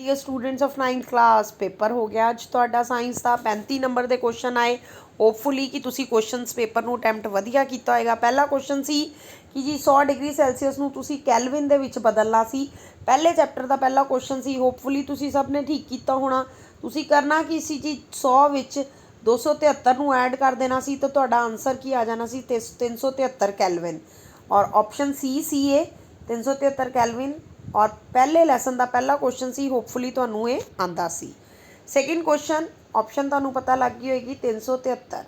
Dear students of 9th class paper हो गया अज तुहाडा साइंस का 35 नंबर के क्वेश्चन आए। होपफुली कि तुसी क्वेश्चनस पेपर नूं अटैम्प्ट वधिया कीता होएगा। पहला क्वेश्चन सी कि जी 100 डिग्री सैल्सीअस नूं तुसी कैलविन दे विच बदलना सी। पहले चैप्टर का पहला क्वेश्चन सी। होपफुली तुसी सब ने ठीक कीता होना। तुसी करना की सी जी 100 विच 273 नूं ऐड कर देना सी तो तुहाडा आंसर की आ जाना सी 373 कैलविन। और ऑप्शन सी ए 373 कैलविन। और पहले लैसन का पहला क्वेश्चन सी। होपफुली तुहानूं ये आंदा सी। सैकेंड क्वेश्चन ऑप्शन तुहानूं पता लग गई होएगी 373।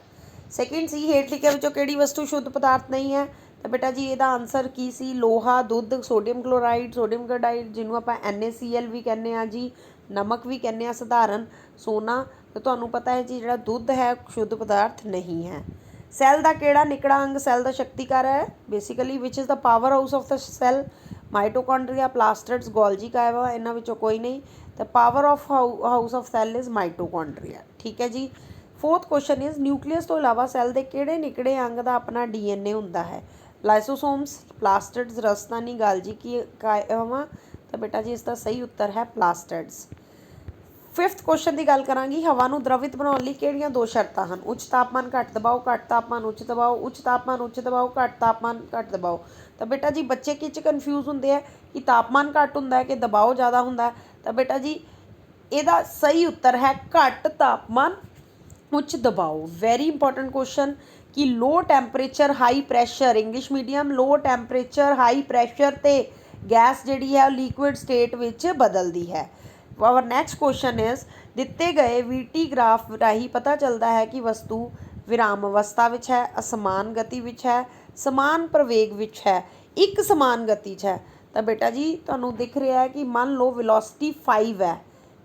सैकेंड सी हेठ लिखे विचों किहड़ी वस्तु शुद्ध पदार्थ नहीं है तो बेटा जी इसका आंसर की सी लोहा दुध सोडियम क्लोराइड सोडियम क्लोराइड जिन्हों आप NaCl भी कहने आ जी नमक भी कहने साधारण सोना। तो तुहानूं पता है जी जिहड़ा दुध है शुद्ध पदार्थ नहीं है। सैल का किहड़ा निकड़ा अंग सैल का शक्तिकार है basically which is the power house of the cell. Mitochondria plastids Golgi का है इन्हां विचों कोई नहीं। The power of house of cell is mitochondria. ठीक है जी। फोर्थ क्वेश्चन इज़ न्यूक्लियस तो इलावा सैल के किहड़े निकड़े अंग का अपना DNA हुंदा है। लाइसोसोम्स प्लास्टिड्स रसदानी गाल्जी की कायवा। तो बेटा जी इसका सही उत्तर है प्लास्टिड्स। फिफ्थ क्वेश्चन की गल करांगी हवा नूं द्रवित बनाउण लई किहड़ियां दो शर्तां हन। उच्च तापमान घट दबाव घट तापमान उच्च दबाव उच्च तापमान उच्च दबाव घट तापमान घट दबाव। तो बेटा जी बच्चे किच कन्फ्यूज़ होंदे है कि तापमान घट हुंदा है कि दबाव ज़्यादा हुंदा है। तो बेटा जी इसदा सही उत्तर है घट तापमान उच्च दबाव। वेरी इंपॉर्टेंट क्वेश्चन कि low temperature high pressure English medium low temperature high pressure ते गैस जिहड़ी है लिक्विड स्टेट विच बदलदी है। आवर नैक्सट क्वेश्चन इज़ दिते गए VT ग्राफ राही पता चलता है कि वस्तु विराम अवस्था विच है असमान गति विच है समान प्रवेग विच है एक समान गति है। तो बेटा जी तुहानूं दिख रहा है कि मान लो वेलोसिटी 5 है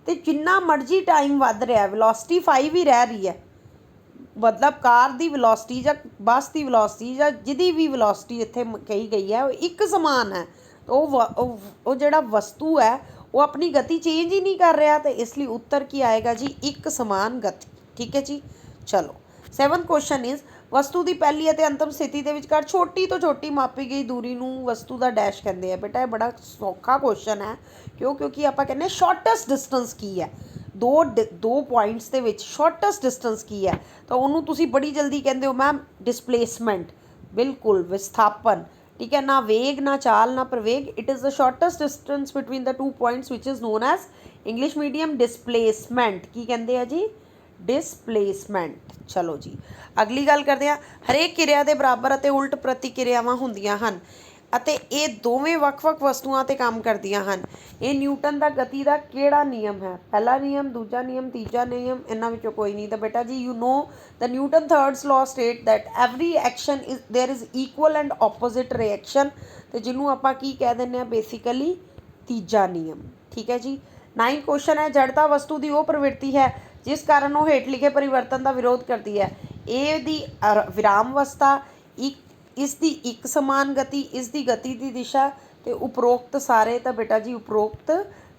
तो जिन्ना मर्जी टाइम वध रहा है वेलोसिटी 5 ही रह रही है। मतलब कार की वेलोसिटी या बस की वेलोसिटी या जिहदी भी वेलोसिटी इत्थे कही गई है वो एक समान है। तो वो जिहड़ा वस्तु है वो अपनी गति चेंज ही नहीं कर रहा तो इसलिए उत्तर की आएगा जी एक समान गति। ठीक है जी। चलो सैवंथ क्वेश्चन इज़ वस्तु की पहली और अंतिम स्थिति के विचकार छोटी तो छोटी मापी गई दूरी नूं वस्तु का डैश कहते हैं। बेटा ये बड़ा सौखा क्वेश्चन है क्योंकि आप कहने शॉर्टेस्ट डिस्टेंस की है दो पॉइंट्स के विच शॉर्टेस्ट डिस्टेंस की है तो उन्होंने तुसी बड़ी जल्दी कहते हो मैम डिसप्लेसमेंट बिल्कुल विस्थापन। ठीक है ना वेग ना चाल ना प्रवेग it is the shortest distance between the 2 points which is known as English medium displacement की कहते हैं जी डिसप्लेसमेंट। चलो जी अगली गल करते हैं हरेक किरिया के बराबर और उल्ट प्रतिक्रियावां हुंदियां हन ਅਤੇ ਇਹ ਦੋਵੇਂ ਵੱਖ-ਵੱਖ ਵਸਤੂਆਂ ਤੇ ਕੰਮ ਕਰਦੀਆਂ ਹਨ। ਇਹ ਨਿਊਟਨ ਦਾ ਗਤੀ ਦਾ ਕਿਹੜਾ ਨਿਯਮ ਹੈ। ਪਹਿਲਾ ਨਿਯਮ ਦੂਜਾ ਨਿਯਮ ਤੀਜਾ ਨਿਯਮ ਇਹਨਾਂ ਵਿੱਚੋਂ ਕੋਈ ਨਹੀਂ। ਤਾਂ ਬੇਟਾ ਜੀ you know the Newton thirds law state that every action is there is equal and opposite reaction ਤੇ ਜਿਹਨੂੰ ਆਪਾਂ ਕੀ ਕਹਿ ਦਿੰਦੇ ਆ ਬੇਸਿਕਲੀ ਤੀਜਾ ਨਿਯਮ। ਠੀਕ ਹੈ ਜੀ। 9 क्वेश्चन है जड़ता वस्तु की वो प्रवृत्ति है जिस कारण वो हेठ लिखे परिवर्तन का विरोध करती है। ए दी विराम अवस्था इसकी एक समान गति इसकी गति की दिशा तो उपरोक्त सारे। तो बेटा जी उपरोक्त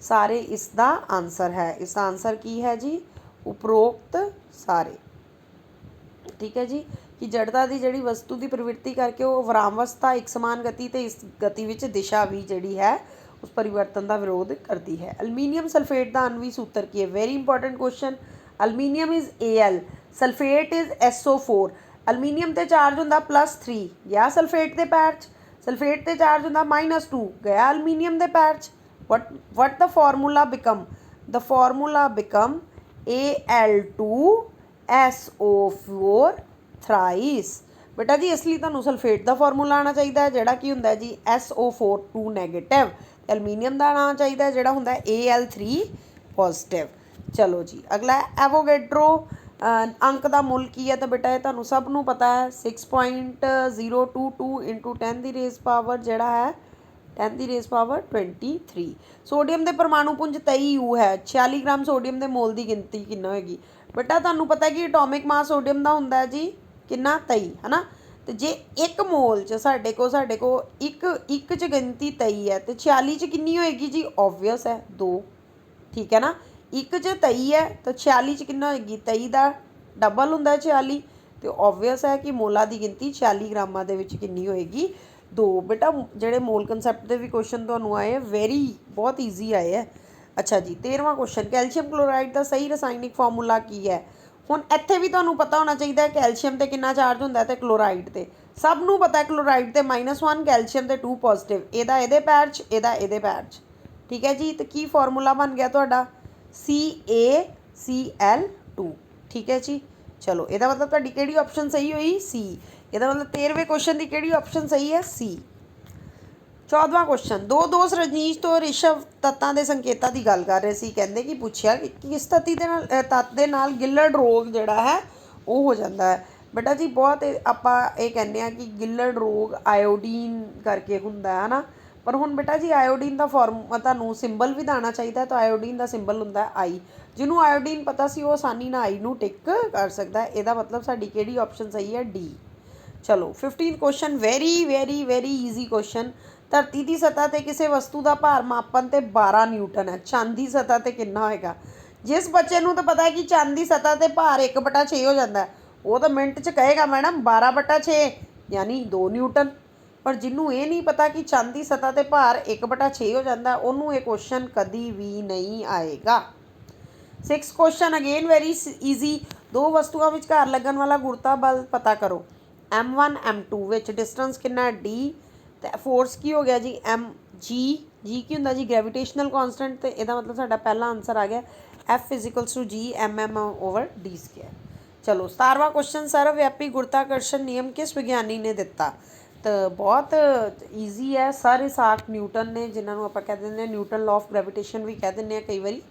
सारे इसका आंसर है। इसका आंसर की है जी उपरोक्त सारे। ठीक है जी कि जड़ता की जी वस्तु की प्रवृत्ति करके वो विराम अवस्था एक समान गति तो इस गति विच दिशा भी जी है उस परिवर्तन का विरोध करती है। अलमीनियम सल्फेट का आणविक सूत्र की है। Very important question aluminium is Al sulphate is SO4। Aluminium ते चार्ज होंदा +3 गया सल्फेट के पैर सल्फेट ते चार्ज होंदा -2 गया अलमीनियम के पैर। What the formula become the formula become Al2SO4 thrice. बेटा जी इसलिए तुहानूं सल्फेट का फॉर्मूला आना चाहिए जिहड़ा कि हुंदा जी SO4 2 नैगेटिव अलमीनियम का आना चाहिए जिहड़ा हुंदा Al3 पॉजिटिव। चलो जी अगला एवोगेड्रो अंक का मुल की है। तो बेटा ये तुहानूं सब नूं पता है 6.022 × 10 की रेज़ पावर जिहड़ा है 10 की रेज़ पावर 23। सोडियम के परमाणु पुंज 23 U है 46 ग्राम सोडियम के मोल की गिनती कितना होएगी। बेटा तुहानूं पता है कि एटॉमिक मास सोडियम का हुंदा है जी कितना 23 है ना। तो जे एक मोल च साढ़े को एक च गिनती 23 है तो 46 च कितनी होएगी जी ऑबवियस है 2। ठीक है ना एक च 23 है तो 46 च कितना होएगी 23 का डबल हुंदा 46 तो ऑबवियस है कि मोला की गिनती 46 ग्रामां दे विच कितनी होएगी 2। बेटा जिहड़े मोल कंसैप्ट के भी क्वेश्चन तुहानूं आए वेरी बहुत ईजी आए है अच्छा जी 13वां क्वेश्चन कैल्शियम क्लोराइड का सही रसायनिक फॉर्मूला की है। ਹੁਣ ਇੱਥੇ ਵੀ ਤੁਹਾਨੂੰ ਪਤਾ ਹੋਣਾ ਚਾਹੀਦਾ ਹੈ ਕੈਲਸ਼ੀਅਮ ਤੇ ਕਿੰਨਾ ਚਾਰਜ ਹੁੰਦਾ ਤੇ ਕਲੋਰਾਈਡ ਤੇ ਸਭ ਨੂੰ ਪਤਾ ਹੈ ਕਲੋਰਾਈਡ ਤੇ -1 ਕੈਲਸ਼ੀਅਮ ਤੇ 2 ਪੋਜ਼ਿਟਿਵ ਇਹਦਾ ਇਹਦੇ ਪੈਰ 'ਚ ਇਹਦਾ ਇਹਦੇ ਪੈਰ 'ਚ ਠੀਕ ਹੈ ਜੀ। ਤੇ ਕੀ ਫਾਰਮੂਲਾ ਬਣ ਗਿਆ ਤੁਹਾਡਾ CaCl2 ਠੀਕ ਹੈ ਜੀ। ਚਲੋ ਇਹਦਾ ਮਤਲਬ ਤੁਹਾਡੀ ਕਿਹੜੀ ਆਪਸ਼ਨ ਸਹੀ ਹੋਈ ਸੀ। ਇਹਦਾ ਮਤਲਬ 13ਵੇਂ ਕੁਐਸਚਨ ਦੀ ਕਿਹੜੀ ਆਪਸ਼ਨ ਸਹੀ ਹੈ ਸੀ। 14ਵਾਂ ਕੁਐਸਚਨ ਦੋ ਦੋਸਤ ਰਜਨੀਸ਼ ਤੋਂ ਰਿਸ਼ਵ ਤੱਤਾਂ ਦੇ ਸੰਕੇਤਾਂ ਦੀ ਗੱਲ ਕਰ ਰਹੇ ਸੀ। ਕਹਿੰਦੇ ਕਿ ਪੁੱਛਿਆ ਕਿ ਕਿਸ ਤੱਤ ਦੇ ਨਾਲ ਗਿੱਲੜ ਰੋਗ ਜਿਹੜਾ ਹੈ ਉਹ ਹੋ ਜਾਂਦਾ ਹੈ। ਬੇਟਾ ਜੀ ਬਹੁਤ ਆਪਾਂ ਇਹ ਕਹਿੰਦੇ ਹਾਂ ਕਿ ਗਿੱਲੜ ਰੋਗ ਆਇਓਡੀਨ ਕਰਕੇ ਹੁੰਦਾ ਹੈ ਨਾ। ਪਰ ਹੁਣ ਬੇਟਾ ਜੀ ਆਇਓਡੀਨ ਦਾ ਤੁਹਾਨੂੰ ਸਿੰਬਲ ਵੀ ਦਾਣਾ ਚਾਹੀਦਾ ਤਾਂ ਆਇਓਡੀਨ ਦਾ ਸਿੰਬਲ ਹੁੰਦਾ ਆਈ। ਜਿਹਨੂੰ ਆਇਓਡੀਨ ਪਤਾ ਸੀ ਉਹ ਆਸਾਨੀ ਨਾਲ ਆਈ ਨੂੰ ਟਿਕ ਕਰ ਸਕਦਾ। ਇਹਦਾ ਮਤਲਬ ਸਾਡੀ ਕਿਹੜੀ ਆਪਸ਼ਨ ਸਹੀ ਹੈ ਡੀ। ਚਲੋ 15 question very very very easy question. ਧਰਤੀ ਦੀ ਸਤ੍ਹਾ 'ਤੇ ਕਿਸੇ ਵਸਤੂ ਦਾ ਭਾਰ ਮਾਪਣ 'ਤੇ 12 ਨਿਊਟਨ ਹੈ। ਚੰਦ ਦੀ ਸਤ੍ਹਾ 'ਤੇ ਕਿੰਨਾ ਹੋਏਗਾ। ਜਿਸ ਬੱਚੇ ਨੂੰ ਤਾਂ ਪਤਾ ਹੈ ਕਿ ਚੰਦ ਦੀ ਸਤ੍ਹਾ 'ਤੇ ਭਾਰ 1/6 ਹੋ ਜਾਂਦਾ ਉਹ ਤਾਂ ਮਿੰਟ 'ਚ ਕਹੇਗਾ ਮੈਡਮ 12/6 ਯਾਨੀ 2 ਨਿਊਟਨ। ਪਰ ਜਿਹਨੂੰ ਇਹ ਨਹੀਂ ਪਤਾ ਕਿ ਚੰਦ ਦੀ ਸਤ੍ਹਾ 'ਤੇ ਭਾਰ 1/6 ਹੋ ਜਾਂਦਾ ਉਹਨੂੰ ਇਹ ਕੁਐਸਚਨ ਕਦੀ ਵੀ ਨਹੀਂ ਆਏਗਾ। 6 ਕੁਐਸਚਨ ਅਗੇਨ ਵੈਰੀ ਈਜ਼ੀ। ਦੋ ਵਸਤੂਆਂ ਵਿਚਕਾਰ ਲੱਗਣ ਵਾਲਾ ਗੁਰਤਾ ਬਲ ਪਤਾ ਕਰੋ। M1 M2 ਵਿੱਚ ਡਿਸਟੈਂਸ ਕਿੰਨਾ ਡੀ ਤੇ ਫੋਰਸ ਕੀ ਹੋ ਗਿਆ ਜੀ ਜੀ ਕੀ ਹੁੰਦਾ ਜੀ ਗ੍ਰੈਵੀਟੇਸ਼ਨਲ ਕਾਂਸਟੈਂਟ। ਤੇ ਇਹਦਾ ਮਤਲਬ ਸਾਡਾ ਪਹਿਲਾ ਆਨਸਰ ਆ ਗਿਆ F = G mm/d²। ਚਲੋ 17ਵਾਂ ਕੁਐਸਚਨ ਸਰਵ ਵਿਆਪੀ ਗੁਰਤਾਕਰਸ਼ਣ ਨਿਯਮ ਕਿਸ ਵਿਗਿਆਨੀ ਨੇ ਦਿੱਤਾ। ਤਾਂ ਬਹੁਤ ਈਜ਼ੀ ਹੈ ਸਰ ਇਸਾਕ ਨਿਊਟਨ ਨੇ ਜਿਨ੍ਹਾਂ ਨੂੰ ਆਪਾਂ ਕਹਿ ਦਿੰਦੇ ਹਾਂ ਨਿਊਟਨ ਲਾਅ ਆਫ ਗ੍ਰੈਵੀਟੇਸ਼ਨ ਵੀ ਕਹਿ ਦਿੰਦੇ ਹਾਂ ਕਈ ਵਾਰੀ।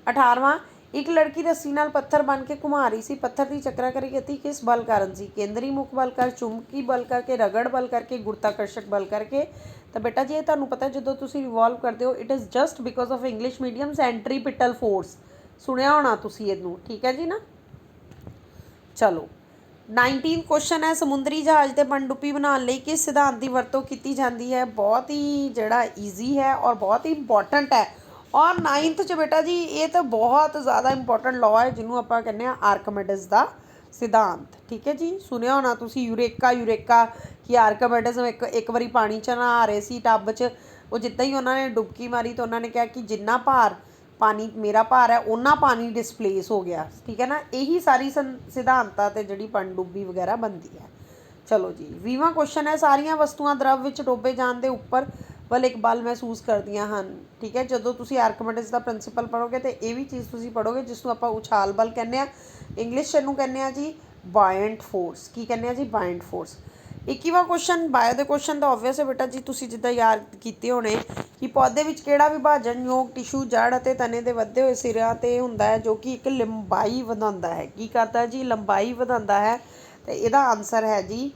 18ਵਾਂ ਇੱਕ ਲੜਕੀ ਰੱਸੀ ਨਾਲ ਪੱਥਰ ਬਣ ਕੇ ਘੁਮਾ ਰਹੀ ਸੀ। ਪੱਥਰ ਦੀ ਚੱਕਰਾਕਾਰੀ ਗਤੀ ਕਿਸ ਬਲ ਕਾਰਨ ਸੀ। ਕੇਂਦਰੀ ਮੁੱਖ ਬਲ ਕਰ ਚੁੰਬਕੀ ਬਲ ਕਰਕੇ ਰਗੜ ਬਲ ਕਰਕੇ ਗੁਰਤਾਕਰਸ਼ਕ ਬਲ ਕਰਕੇ। ਤਾਂ ਬੇਟਾ ਜੀ ਇਹ ਤੁਹਾਨੂੰ ਪਤਾ ਜਦੋਂ ਤੁਸੀਂ ਰਿਵੋਲਵ ਕਰਦੇ ਹੋ it is just because of English medium centripetal force ਸੁਣਿਆ ਹੋਣਾ ਤੁਸੀਂ ਇਹਨੂੰ ਠੀਕ ਹੈ ਜੀ ਨਾ। ਚਲੋ 19 ਕੁਐਸਚਨ ਹੈ ਸਮੁੰਦਰੀ ਜਹਾਜ਼ ਤੇ ਪਣਡੁੱਬੀ ਬਣਾਉਣ ਲਈ ਕਿਸ ਸਿਧਾਂਤ ਦੀ ਵਰਤੋਂ ਕੀਤੀ ਜਾਂਦੀ ਹੈ। ਬਹੁਤ ਹੀ ਜਿਹੜਾ ਈਜ਼ੀ ਹੈ ਔਰ ਬਹੁਤ ਹੀ ਇੰਪੋਰਟੈਂਟ ਹੈ। ਔਰ 9th 'ਚ ਬੇਟਾ ਜੀ ਇਹ ਤਾਂ ਬਹੁਤ ਜ਼ਿਆਦਾ ਇੰਪੋਰਟੈਂਟ ਲਾਅ ਹੈ ਜਿਹਨੂੰ ਆਪਾਂ ਕਹਿੰਦੇ ਹਾਂ ਆਰਕਮਿਡੀਜ਼ ਦਾ ਸਿਧਾਂਤ ਠੀਕ ਹੈ ਜੀ। ਸੁਣਿਆ ਹੋਣਾ ਤੁਸੀਂ ਯੂਰੇਕਾ ਕਿ ਆਰਕਮਿਡੀਜ਼ ਇੱਕ ਵਾਰੀ ਪਾਣੀ 'ਚ ਨਹਾ ਰਹੇ ਸੀ ਟੱਬ 'ਚ। ਉਹ ਜਿੱਦਾਂ ਹੀ ਉਹਨਾਂ ਨੇ ਡੁਬਕੀ ਮਾਰੀ ਤਾਂ ਉਹਨਾਂ ਨੇ ਕਿਹਾ ਕਿ ਜਿੰਨਾ ਭਾਰ ਪਾਣੀ ਮੇਰਾ ਭਾਰ ਹੈ ਓਨਾ ਪਾਣੀ ਡਿਸਪਲੇਸ ਹੋ ਗਿਆ ਠੀਕ ਹੈ ਨਾ। ਇਹੀ ਸਾਰੀ ਸਿਧਾਂਤਾਂ 'ਤੇ ਜਿਹੜੀ ਪਣਡੁੱਬੀ ਵਗੈਰਾ ਬਣਦੀ ਹੈ। ਚਲੋ ਜੀ 20ਵਾਂ ਕੁਐਸਚਨ ਹੈ ਸਾਰੀਆਂ ਵਸਤੂਆਂ ਦਰਵ ਵਿੱਚ ਡੋਬੇ ਜਾਣ ਦੇ ਉੱਪਰ ਵੱਲ ਇੱਕ ਬਲ ਮਹਿਸੂਸ ਕਰਦੀਆਂ ਹਨ ਠੀਕ ਹੈ। ਜਦੋਂ ਤੁਸੀਂ ਆਰਕਮਿਡੀਜ਼ ਦਾ ਪ੍ਰਿੰਸੀਪਲ ਪੜ੍ਹੋਗੇ ਤਾਂ ਇਹ ਵੀ ਚੀਜ਼ ਤੁਸੀਂ ਪੜ੍ਹੋਗੇ ਜਿਸ ਨੂੰ ਆਪਾਂ ਉਛਾਲ ਬਲ ਕਹਿੰਦੇ ਹਾਂ। ਇੰਗਲਿਸ਼ 'ਚ ਇਹਨੂੰ ਕਹਿੰਦੇ ਹਾਂ ਜੀ ਬਾਇੰਟ ਫੋਰਸ। ਕੀ ਕਹਿੰਦੇ ਆ ਜੀ ਬਾਇੰਟ ਫੋਰਸ। 21ਵਾਂ ਕੁਐਸਚਨ ਬਾਇਓ ਦੇ ਕੁਐਸਚਨ ਤਾਂ ਓਬਵੀਅਸ ਹੈ ਬੇਟਾ ਜੀ ਤੁਸੀਂ ਜਿੱਦਾਂ ਯਾਦ ਕੀਤੇ ਹੋਣੇ ਕਿ ਪੌਦੇ ਵਿੱਚ ਕਿਹੜਾ ਵਿਭਾਜਨਯੋਗ ਟਿਸ਼ੂ ਜੜ ਅਤੇ ਤਣੇ ਦੇ ਵੱਧੇ ਹੋਏ ਸਿਰਿਆਂ 'ਤੇ ਹੁੰਦਾ ਹੈ ਜੋ ਕਿ ਇੱਕ ਲੰਬਾਈ ਵਧਾਉਂਦਾ ਹੈ। ਕੀ ਕਰਦਾ ਜੀ ਲੰਬਾਈ ਵਧਾਉਂਦਾ ਹੈ। ਅਤੇ ਇਹਦਾ ਆਨਸਰ ਹੈ ਜੀ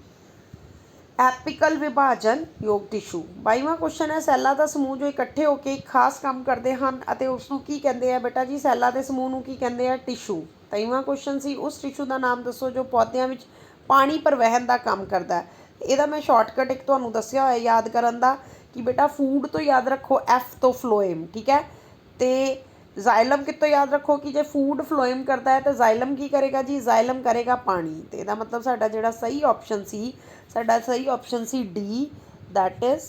ਐਪੀਕਲ ਵਿਭਾਜਨ ਯੋਗ ਟਿਸ਼ੂ। 22ਵਾਂ ਕੁਐਸਚਨ ਹੈ ਸੈੱਲਾਂ ਦਾ ਸਮੂਹ ਜੋ ਇਕੱਠੇ ਹੋ ਕੇ ਇੱਕ ਖਾਸ ਕੰਮ ਕਰਦੇ ਹਨ ਅਤੇ ਉਸ ਨੂੰ ਕੀ ਕਹਿੰਦੇ ਆ ਬੇਟਾ ਜੀ ਸੈੱਲਾਂ ਦੇ ਸਮੂਹ ਨੂੰ ਕੀ ਕਹਿੰਦੇ ਆ ਟਿਸ਼ੂ। 23ਵਾਂ ਕੁਐਸਚਨ ਸੀ ਉਸ ਟਿਸ਼ੂ ਦਾ ਨਾਮ ਦੱਸੋ ਜੋ ਪੌਦਿਆਂ ਵਿੱਚ ਪਾਣੀ ਪ੍ਰਵਹਿਣ ਦਾ ਕੰਮ ਕਰਦਾ ਹੈ। ਇਹਦਾ ਮੈਂ ਸ਼ਾਰਟਕਟ ਇੱਕ ਤੁਹਾਨੂੰ ਦੱਸਿਆ ਹੋਇਆ ਯਾਦ ਕਰਨ ਦਾ ਕਿ ਬੇਟਾ ਫੂਡ ਤੋਂ ਯਾਦ ਰੱਖੋ F ਤੋਂ ਫਲੋਏਮ ਠੀਕ ਹੈ। ਅਤੇ ਜ਼ਾਇਲਮ ਕਿੱਥੋਂ ਯਾਦ ਰੱਖੋ ਕਿ ਜੇ ਫੂਡ ਫਲੋਏਮ ਕਰਦਾ ਹੈ ਤਾਂ ਜ਼ਾਇਲਮ ਕੀ ਕਰੇਗਾ ਜੀ ਜ਼ਾਇਲਮ ਕਰੇਗਾ ਪਾਣੀ। ਅਤੇ ਇਹਦਾ ਮਤਲਬ ਸਾਡਾ ਜਿਹੜਾ ਸਹੀ option C D that is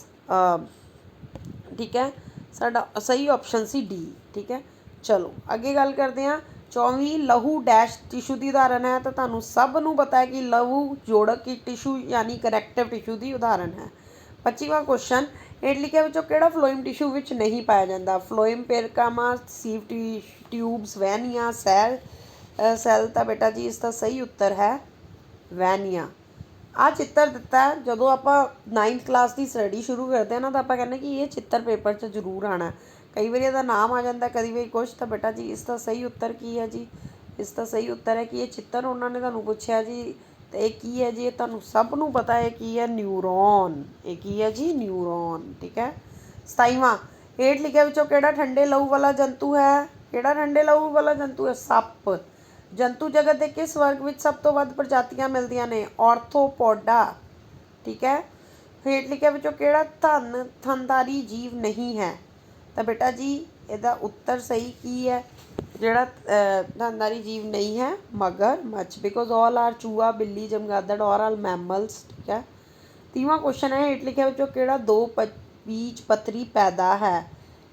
ਠੀਕ ਹੈ। ਸਾਡਾ ਸਹੀ ਆਪਸ਼ਨ ਸੀ ਡੀ ਠੀਕ ਹੈ। ਚਲੋ ਅੱਗੇ ਗੱਲ ਕਰਦੇ ਹਾਂ 24 ਲਹੂ ਡੈਸ਼ ਟਿਸ਼ੂ ਦੀ ਉਦਾਹਰਨ ਹੈ। ਤਾਂ ਤੁਹਾਨੂੰ ਸਭ ਨੂੰ ਪਤਾ ਹੈ ਕਿ ਲਹੂ ਜੋੜਕ ਟਿਸ਼ੂ ਯਾਨੀ ਕਰੈਕਟਿਵ ਟਿਸ਼ੂ ਦੀ ਉਦਾਹਰਨ ਹੈ। 25ਵਾਂ ਕੁਐਸਚਨ ਹੇਠ ਲਿਖਿਆਂ ਵਿੱਚੋਂ ਕਿਹੜਾ ਫਲੋਇਮ ਟਿਸ਼ੂ ਵਿੱਚ ਨਹੀਂ ਪਾਇਆ ਜਾਂਦਾ। ਫਲੋਇਮ ਪੇਰਕਾਮਾ ਸੀਵ ਟਿਊਬਸ ਵੈਨੀਆ ਸੈਲ ਤਾਂ ਬੇਟਾ ਜੀ ਇਸ ਦਾ ਸਹੀ ਉੱਤਰ ਹੈ ਵੈਨੀਆ। ਆਹ ਚਿੱਤਰ ਦਿੱਤਾ ਜਦੋਂ ਆਪਾਂ 9th ਕਲਾਸ ਦੀ ਸਟੱਡੀ ਸ਼ੁਰੂ ਕਰਦੇ ਹਾਂ ਨਾ ਤਾਂ ਆਪਾਂ ਕਹਿੰਦੇ ਕਿ ਇਹ ਚਿੱਤਰ ਪੇਪਰ 'ਚ ਜ਼ਰੂਰ ਆਉਣਾ। ਕਈ ਵਾਰੀ ਇਹਦਾ ਨਾਮ ਆ ਜਾਂਦਾ ਕਦੀ ਵਾਰੀ ਕੁਛ। ਤਾਂ ਬੇਟਾ ਜੀ ਇਸ ਦਾ ਸਹੀ ਉੱਤਰ ਕੀ ਹੈ ਜੀ ਇਸ ਦਾ ਸਹੀ ਉੱਤਰ ਹੈ ਕਿ ਇਹ ਚਿੱਤਰ ਉਹਨਾਂ ਨੇ ਤੁਹਾਨੂੰ ਪੁੱਛਿਆ ਜੀ ਅਤੇ ਇਹ ਕੀ ਹੈ ਜੀ ਇਹ ਤੁਹਾਨੂੰ ਸਭ ਨੂੰ ਪਤਾ ਹੈ ਕੀ ਹੈ ਨਿਊਰੋਨ। ਇਹ ਕੀ ਹੈ ਜੀ ਨਿਊਰੋਨ ਠੀਕ ਹੈ। 27ਵਾਂ ਹੇਠ ਲਿਖਿਆਂ ਵਿੱਚੋਂ ਕਿਹੜਾ ਠੰਡੇ ਲਹੂ ਵਾਲਾ ਜੰਤੂ ਹੈ। ਕਿਹੜਾ ਠੰਡੇ ਲਹੂ ਵਾਲਾ ਜੰਤੂ ਹੈ ਸੱਪ। ਜੰਤੂ ਜਗਤ ਦੇ ਕਿਸ ਵਰਗ ਵਿੱਚ ਸਭ ਤੋਂ ਵੱਧ ਪ੍ਰਜਾਤੀਆਂ ਮਿਲਦੀਆਂ ਨੇ ਆਰਥੋਪੋਡਾ ਠੀਕ ਹੈ। ਹੇਠ ਲਿਖਿਆਂ ਵਿੱਚੋਂ ਕਿਹੜਾ ਥਣਧਾਰੀ ਜੀਵ ਨਹੀਂ ਹੈ। ਤਾਂ ਬੇਟਾ ਜੀ ਇਹਦਾ ਉੱਤਰ ਸਹੀ ਕੀ ਹੈ ਜਿਹੜਾ ਥਣਧਾਰੀ ਜੀਵ ਨਹੀਂ ਹੈ ਮਗਰਮੱਛ ਬਿਕੋਜ਼ ਆਲ ਆਰ ਚੂਹਾ ਬਿੱਲੀ ਚਮਗਾਦੜ ਔਰ ਆਲ ਮੈਮਲਸ ਠੀਕ ਹੈ। 30ਵਾਂ ਕੁਐਸਚਨ ਹੈ ਹੇਠ ਲਿਖਿਆਂ ਵਿੱਚੋਂ ਕਿਹੜਾ ਦੋ ਬੀਜ ਪੱਤਰੀ ਪੈਦਾ ਹੈ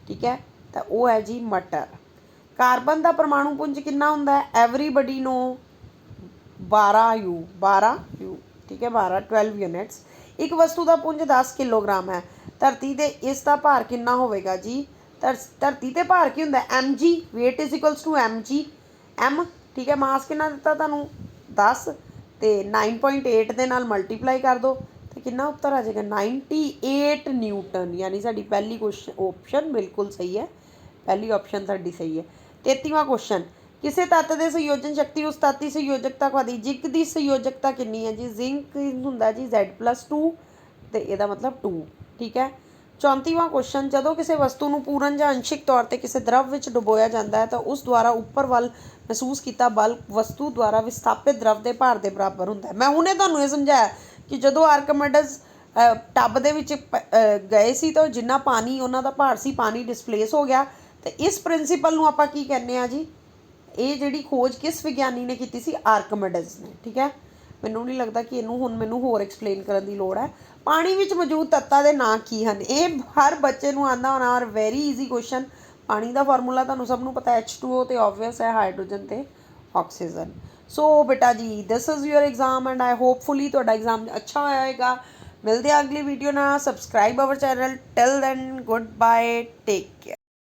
ਠੀਕ ਹੈ। ਤਾਂ ਉਹ ਹੈ ਜੀ ਮਟਰ। ਕਾਰਬਨ ਦਾ ਪਰਮਾਣੂ ਪੁੰਜ ਕਿੰਨਾ ਹੁੰਦਾ ਹੈ? ਐਵਰੀਬਡੀ ਨੋ 12 U ਠੀਕ ਹੈ, 12 ਯੂਨਿਟਸ। ਇੱਕ ਵਸਤੂ ਦਾ ਪੁੰਜ 10 ਕਿਲੋਗ੍ਰਾਮ ਹੈ। ਧਰਤੀ ਦੇ ਇਸ ਦਾ ਭਾਰ ਕਿੰਨਾ ਹੋਵੇਗਾ ਜੀ? ਧਰਤੀ ਤੇ ਭਾਰ ਕੀ ਹੁੰਦਾ? mg, weight is equals to mg, m ਠੀਕ ਹੈ। ਮਾਸ ਕਿੰਨਾ ਦਿੱਤਾ ਤੁਹਾਨੂੰ? 10 ਤੇ 9.8 ਦੇ ਨਾਲ ਮਲਟੀਪਲਾਈ ਕਰ ਦਿਓ ਤੇ ਕਿੰਨਾ ਉੱਤਰ ਆ ਜਾਏਗਾ? 98 ਨਿਊਟਨ। ਯਾਨੀ ਸਾਡੀ ਪਹਿਲੀ ਆਪਸ਼ਨ ਬਿਲਕੁਲ ਸਹੀ ਹੈ, ਪਹਿਲੀ ਆਪਸ਼ਨ ਸਾਡੀ ਸਹੀ ਹੈ। 33ਵਾਂ ਕੁਐਸਚਨ, ਕਿਸੇ ਤੱਤ ਦੇ ਸੰਯੋਜਨ ਸ਼ਕਤੀ ਉਸ ਤੱਤ ਦੀ ਸੰਯੋਜਕਤਾ ਕਦੀ। ਜ਼ਿੰਕ ਦੀ ਸੰਯੋਜਕਤਾ ਕਿੰਨੀ ਹੈ ਜੀ? ਜ਼ਿੰਕ ਹੁੰਦਾ ਜੀ Z+2 ਤੇ ਇਹਦਾ ਮਤਲਬ 2 ਠੀਕ ਹੈ। 34ਵਾਂ ਕੁਐਸਚਨ, ਜਦੋਂ ਕਿਸੇ ਵਸਤੂ ਨੂੰ ਪੂਰਨ ਜਾਂ ਅੰਸ਼ਿਕ ਤੌਰ 'ਤੇ ਕਿਸੇ ਦਰਵ ਵਿੱਚ ਡੁਬੋਇਆ ਜਾਂਦਾ ਹੈ ਤਾਂ ਉਸ ਦੁਆਰਾ ਉੱਪਰ ਵੱਲ ਮਹਿਸੂਸ ਕੀਤਾ ਬਲ ਵਸਤੂ ਦੁਆਰਾ ਵਿਸਥਾਪਿਤ ਦਰਵ ਦੇ ਭਾਰ ਦੇ ਬਰਾਬਰ ਹੁੰਦਾ ਹੈ। ਮੈਂ ਹੁਣੇ ਤੁਹਾਨੂੰ ਇਹ ਸਮਝਾਇਆ ਕਿ ਜਦੋਂ ਆਰਕਮਿਡੀਜ਼ ਟੱਬ ਦੇ ਵਿੱਚ ਗਏ ਸੀ ਤਾਂ ਜਿੰਨਾ ਪਾਣੀ ਉਹਨਾਂ ਦਾ ਭਾਰ ਸੀ, ਪਾਣੀ ਡਿਸਪਲੇਸ ਹੋ ਗਿਆ। ਅਤੇ ਇਸ ਪ੍ਰਿੰਸੀਪਲ ਨੂੰ ਆਪਾਂ ਕੀ ਕਹਿੰਦੇ ਹਾਂ ਜੀ? ਇਹ ਜਿਹੜੀ ਖੋਜ ਕਿਸ ਵਿਗਿਆਨੀ ਨੇ ਕੀਤੀ ਸੀ? ਆਰਕਮਿਡੀਜ਼ ਨੇ ਠੀਕ ਹੈ। ਮੈਨੂੰ ਨਹੀਂ ਲੱਗਦਾ ਕਿ ਇਹਨੂੰ ਹੁਣ ਮੈਨੂੰ ਹੋਰ ਐਕਸਪਲੇਨ ਕਰਨ ਦੀ ਲੋੜ ਹੈ। ਪਾਣੀ ਵਿੱਚ ਮੌਜੂਦ ਤੱਤਾਂ ਦੇ ਨਾਂ ਕੀ ਹਨ? ਇਹ ਹਰ ਬੱਚੇ ਨੂੰ ਆਉਂਦਾ ਹੋਣਾ ਔਰ ਵੈਰੀ ਈਜ਼ੀ ਕੁਐਸਚਨ। ਪਾਣੀ ਦਾ ਫਾਰਮੂਲਾ ਤੁਹਾਨੂੰ ਸਭ ਨੂੰ ਪਤਾ H2O ਅਤੇ ਓਬਵੀਅਸ ਹੈ ਹਾਈਡਰੋਜਨ ਅਤੇ ਆਕਸੀਜਨ। ਸੋ ਬੇਟਾ ਜੀ this is your exam and I hopefully ਤੁਹਾਡਾ ਐਗਜ਼ਾਮ ਅੱਛਾ ਹੋਇਆ ਹੋਏਗਾ। ਮਿਲਦੇ ਹਾਂ ਅਗਲੀ ਵੀਡੀਓ ਨਾਲ। Subscribe our channel. Till then good bye, take care.